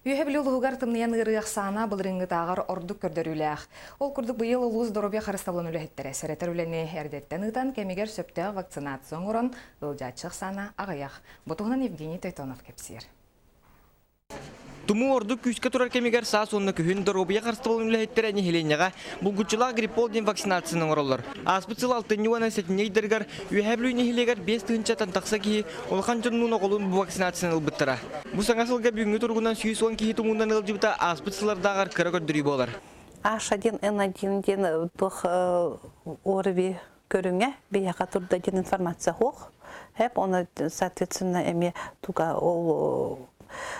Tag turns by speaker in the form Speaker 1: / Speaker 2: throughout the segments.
Speaker 1: Үйәбілі ұлығығар тымниян ғырыяқ сана бұлырыңғы тағар ордық көрдіріләқ. Ол күрдік бұйыл ұлыз дұробия қарысталын үләхеттері. Сәреттер үләне әрдеттен ұтан кәмегер сөптіға вакцинацион ұрын ұлжатшық сана ағаяқ. Бұтығынан Евгений Тойтонов кепсер.
Speaker 2: Туму ордук күшке турар кемигер саа сонна күхін дұробия қарысталын үләхеттері әне хеленеға бұлгүтчылақ гриппол ден вакцинацияның оралар. Аспыцыл алтын юана сәтінейдергер үйәбілі үнехилегер 5 тығынча тақса кейі олқан жонуын оғылын бұл вакцинацияны ұлбыттыра. Бұл саңасылға бүгінгі тұрғынан сүйісуан кейі тұмуындан ұлжыбыта аспыцылардағар кіра көрдірі болар.
Speaker 3: H1, N1 ден тұқ орыви көріңе бейяға тұрда ден информация хоқ. Хәп, оны, соответственно, әме туға ол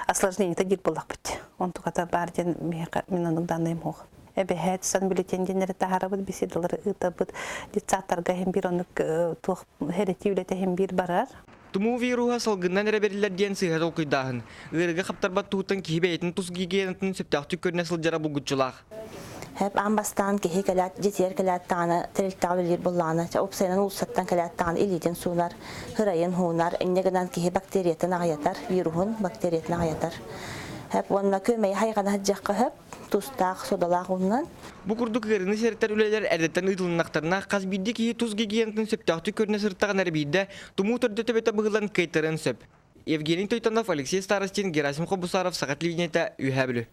Speaker 3: осложнение тагир болақ бітті. Он тұғата бар ден менің данайым хоқ. Әбе хәтсан бюллетенденері тағарабыд беседалары ұтабыд детсаттарға hem bir онық тұқ хәрәті үлеті hem bir барар.
Speaker 2: Туму вируха салгыннан әрәберілер ден сыйға жол құйдағын. Ғырға қаптарбат туғыттан кейбәйтін тұс гигиенатын сөптәқті көріне сылжара бұлгүтчылақ.
Speaker 4: Hep ambastan ki hikalat jetiyer kalat tana tertavlir bullana opsaynan ulsattan kalat tana ilidin sunar hırayın hunar ennegadan ki bakteriyatan ayatar viruhun bakteriyatan ayatar hep wanna kömey haygan hajjaqqa hep tustaq sodalaq ondan
Speaker 2: Bu kurduk gırını sertler üleler erdetten ıdılınaqtarına qaz bildi ki tuz gigiyentin söptaqtı körüne sırttağın ərbiyді tumu tördöte bete bığılan kaytарын söp. Evgeniy Toytonov, Alexey Starostin, Gerasim Khobusarov, Sagat Livneta, Үйәбілі.